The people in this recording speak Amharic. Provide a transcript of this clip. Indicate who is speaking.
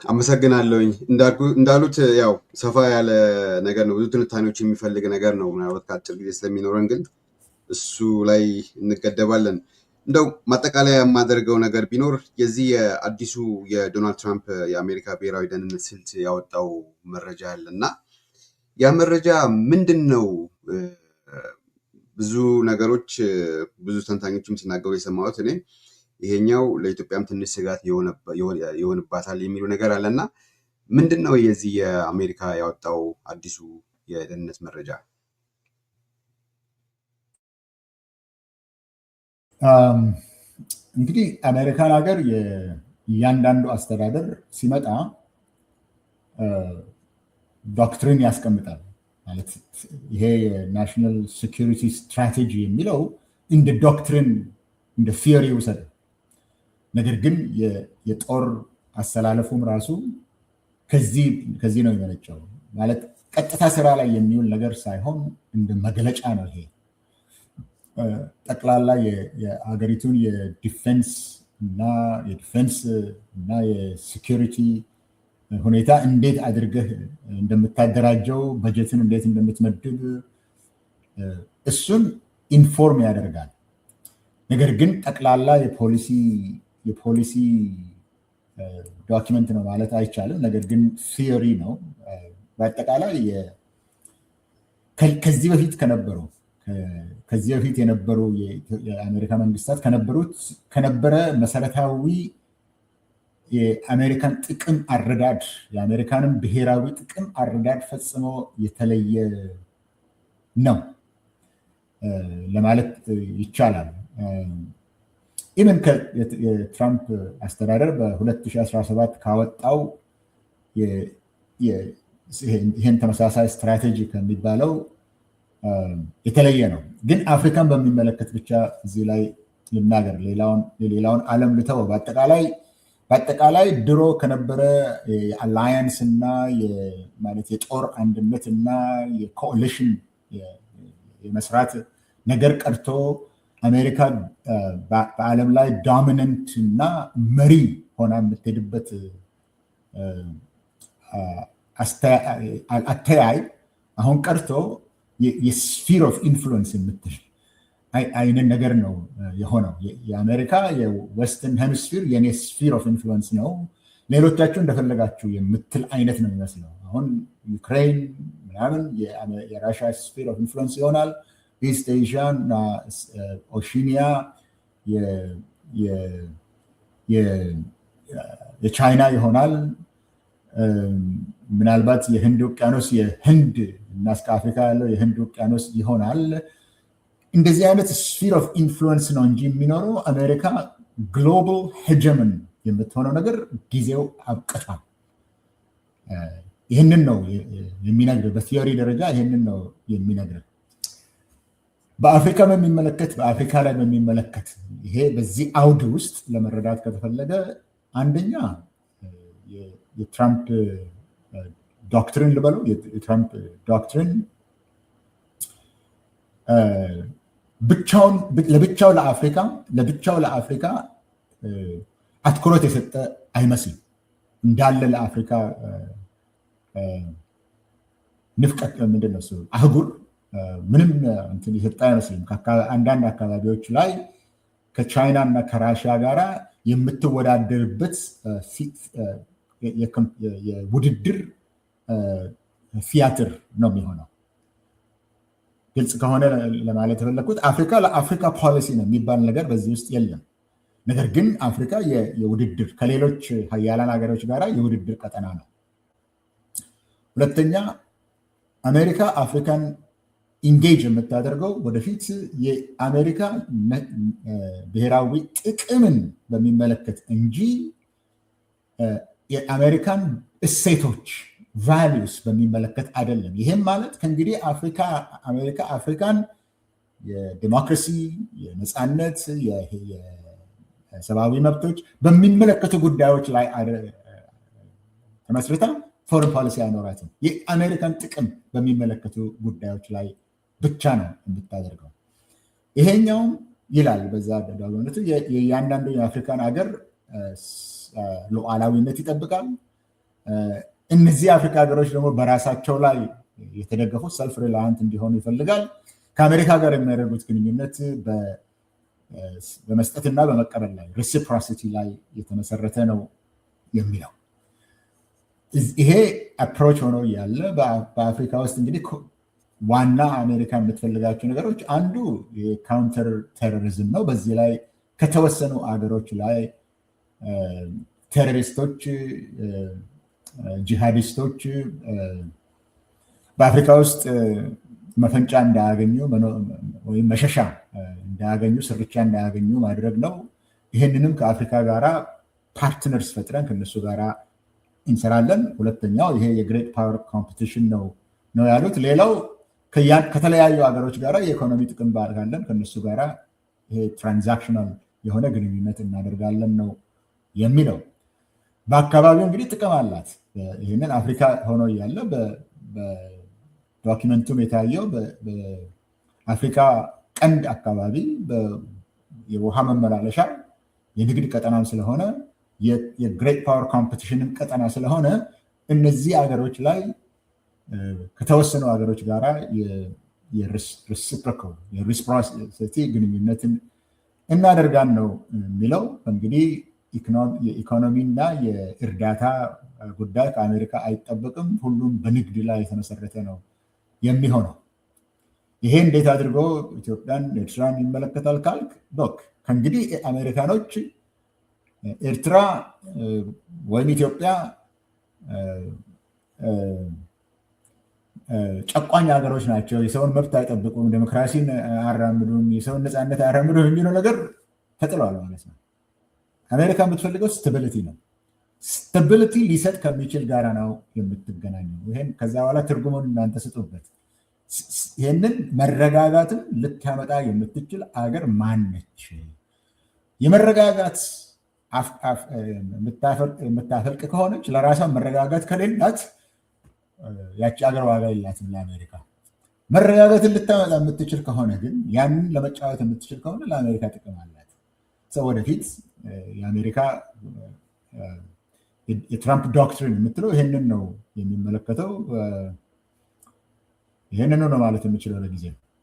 Speaker 1: አመሰግናለሁኝ። እንዳሉት ያው ሰፋ ያለ ነገር ነው፣ ብዙ ትንታኔዎች የሚፈልግ ነገር ነው። ምናልባት ከአጭር ጊዜ ስለሚኖረን ግን እሱ ላይ እንገደባለን። እንደው ማጠቃለያ የማደርገው ነገር ቢኖር የዚህ የአዲሱ የዶናልድ ትራምፕ የአሜሪካ ብሔራዊ ደህንነት ስልት ያወጣው መረጃ አለ እና ያ መረጃ ምንድን ነው? ብዙ ነገሮች ብዙ ተንታኞችም ሲናገሩ የሰማሁት እኔ ይሄኛው ለኢትዮጵያም ትንሽ ስጋት ይሆንባታል የሚሉ ነገር አለና ምንድን ነው የዚህ የአሜሪካ ያወጣው አዲሱ የደህንነት መረጃ?
Speaker 2: እንግዲህ አሜሪካን ሀገር እያንዳንዱ አስተዳደር ሲመጣ ዶክትሪን ያስቀምጣል። ማለት ይሄ የናሽናል ሴኩሪቲ ስትራቴጂ የሚለው እንደ ዶክትሪን እንደ ቲዮሪ ውሰድ። ነገር ግን የጦር አሰላለፉም ራሱ ከዚህ ነው የመነጨው። ማለት ቀጥታ ስራ ላይ የሚውል ነገር ሳይሆን እንደ መግለጫ ነው። ይሄ ጠቅላላ የሀገሪቱን የዲፌንስ እና የሴኩሪቲ ሁኔታ እንዴት አድርገህ እንደምታደራጀው፣ በጀትን እንዴት እንደምትመድብ እሱን ኢንፎርም ያደርጋል። ነገር ግን ጠቅላላ የፖሊሲ ዶኪመንት ነው ማለት አይቻልም። ነገር ግን ቲዮሪ ነው። በአጠቃላይ ከዚህ በፊት የነበሩ የአሜሪካ መንግስታት ከነበረ መሰረታዊ የአሜሪካን ጥቅም አረዳድ የአሜሪካንን ብሔራዊ ጥቅም አረዳድ ፈጽሞ የተለየ ነው ለማለት ይቻላል። ኢቨን የትራምፕ አስተዳደር በ2017 ካወጣው ይህን ተመሳሳይ ስትራቴጂ ከሚባለው የተለየ ነው። ግን አፍሪካን በሚመለከት ብቻ እዚህ ላይ ልናገር፣ ሌላውን ዓለም ልተወው። በአጠቃላይ ድሮ ከነበረ የአላያንስ እና ማለት የጦር አንድነት እና የኮalition የመስራት ነገር ቀርቶ አሜሪካ በዓለም ላይ ዶሚነንት እና መሪ ሆና የምትሄድበት አተያይ አሁን ቀርቶ የስፊር ኦፍ ኢንፍሉዌንስ የምትል አይነት ነገር ነው የሆነው። የአሜሪካ የዌስተርን ሄሚስፊር የኔ ስፊር ኦፍ ኢንፍሉዌንስ ነው፣ ሌሎቻችሁ እንደፈለጋችሁ የምትል አይነት ነው የሚመስለው። አሁን ዩክሬን ምናምን የራሽያ ስፊር ኦፍ ኢንፍሉዌንስ ይሆናል። ኢስት ኤዥያ እና ኦሺኒያ የቻይና ይሆናል። ምናልባት የህንድ ውቅያኖስ የህንድ እና እስከ አፍሪካ ያለው የህንድ ውቅያኖስ ይሆናል። እንደዚህ አይነት ስፊር ኦፍ ኢንፍሉዌንስ ነው እንጂ የሚኖረው አሜሪካ ግሎባል ሄጀመን የምትሆነው ነገር ጊዜው አብቅቷል። ይህንን ነው የሚነግር፣ በቲዮሪ ደረጃ ይህንን ነው የሚነግር። በአፍሪካ ላይ በሚመለከት ይሄ በዚህ አውድ ውስጥ ለመረዳት ከተፈለገ አንደኛ የትራምፕ ዶክትሪን ልበለው፣ የትራምፕ ዶክትሪን ለብቻው ለአፍሪካ አትኩሮት የሰጠ አይመስልም። እንዳለ ለአፍሪካ ንፍቀት ምንድን ነው አህጉር ምንም እንትን የሰጠ አይመስልም። አንዳንድ አካባቢዎች ላይ ከቻይና እና ከራሽያ ጋራ የምትወዳደርበት የውድድር ቲያትር ነው የሚሆነው። ግልጽ ከሆነ ለማለት የፈለኩት ለአፍሪካ ፖሊሲ ነው የሚባል ነገር በዚህ ውስጥ የለም። ነገር ግን አፍሪካ የውድድር ከሌሎች ሀያላን ሀገሮች ጋር የውድድር ቀጠና ነው። ሁለተኛ አሜሪካ አፍሪካን ኢንጌጅ የምታደርገው ወደፊት የአሜሪካ ብሔራዊ ጥቅምን በሚመለከት እንጂ የአሜሪካን እሴቶች ቫሊዩስ በሚመለከት አይደለም። ይህም ማለት ከእንግዲህ አሜሪካ አፍሪካን የዲሞክራሲ፣ የነፃነት፣ የሰብአዊ መብቶች በሚመለከቱ ጉዳዮች ላይ ተመስርታ ፎረን ፖሊሲ አይኖራትም። የአሜሪካን ጥቅም በሚመለከቱ ጉዳዮች ላይ ብቻ ነው የምታደርገው። ይሄኛውም ይላል በዛ ዳግመነቱ የእያንዳንዱ የአፍሪካን ሀገር ሉዓላዊነት ይጠብቃል። እነዚህ አፍሪካ ሀገሮች ደግሞ በራሳቸው ላይ የተደገፉት ሰልፍ ሪላያንት እንዲሆኑ ይፈልጋል። ከአሜሪካ ጋር የሚያደርጉት ግንኙነት በመስጠትና በመቀበል ላይ ሬሲፕሮሲቲ ላይ የተመሰረተ ነው የሚለው ይሄ አፕሮች ሆኖ ያለ በአፍሪካ ውስጥ እንግዲህ ዋና አሜሪካ የምትፈልጋቸው ነገሮች አንዱ የካውንተር ቴሮሪዝም ነው። በዚህ ላይ ከተወሰኑ አገሮች ላይ ቴሮሪስቶች፣ ጂሃዲስቶች በአፍሪካ ውስጥ መፈንጫ እንዳያገኙ ወይም መሸሻ እንዳያገኙ፣ ስርቻ እንዳያገኙ ማድረግ ነው። ይህንንም ከአፍሪካ ጋራ ፓርትነርስ ፈጥረን ከነሱ ጋራ እንሰራለን። ሁለተኛው ይሄ የግሬት ፓወር ኮምፒቲሽን ነው ያሉት። ሌላው ከተለያዩ ሀገሮች ጋራ የኢኮኖሚ ጥቅም ባርጋለን ከነሱ ጋራ ይሄ ትራንዛክሽናል የሆነ ግንኙነት እናደርጋለን ነው የሚለው። በአካባቢው እንግዲህ ጥቅም አላት። ይህንን አፍሪካ ሆኖ እያለ በዶኪመንቱም የታየው በአፍሪካ ቀንድ አካባቢ የውሃ መመላለሻ የንግድ ቀጠናም ስለሆነ የግሬት ፓወር ኮምፒቲሽንን ቀጠና ስለሆነ እነዚህ ሀገሮች ላይ ከተወሰኑ ሀገሮች ጋር የሬሲፕሮካል የሪስፕሮሲቲ ግንኙነትን እናደርጋን ነው የሚለው። እንግዲህ የኢኮኖሚና የእርዳታ ጉዳይ ከአሜሪካ አይጠበቅም። ሁሉም በንግድ ላይ የተመሰረተ ነው የሚሆነው። ይሄ እንዴት አድርጎ ኢትዮጵያን፣ ኤርትራን ይመለከታል ካልክ ከእንግዲህ አሜሪካኖች ኤርትራ ወይም ኢትዮጵያ ጨቋኝ ሀገሮች ናቸው፣ የሰውን መብት አይጠብቁም፣ ዴሞክራሲን አያራምዱም፣ የሰውን ነፃነት አያራምዱም የሚለው ነገር ተጥለዋል ማለት ነው። አሜሪካ የምትፈልገው ስታቢሊቲ ነው። ስታቢሊቲ ሊሰጥ ከሚችል ጋራ ነው የምትገናኘው። ይሄን ከዛ በኋላ ትርጉሙን እናንተ ስጡበት። ይህንን መረጋጋትን ልታመጣ የምትችል አገር ማነች? የመረጋጋት የምታፈልቅ ከሆነች ለራሷ መረጋጋት ከሌላት ያቺ አገር ዋጋ የላትም ለአሜሪካ። መረጋጋትን ልታመጣ የምትችል ከሆነ ግን ያንን ለመጫወት የምትችል ከሆነ ለአሜሪካ ጥቅም አላት። ሰው ወደፊት የአሜሪካ የትራምፕ ዶክትሪን የምትለው ይህንን ነው የሚመለከተው። ይህንኑ ነው ማለት የምችለው ለጊዜው።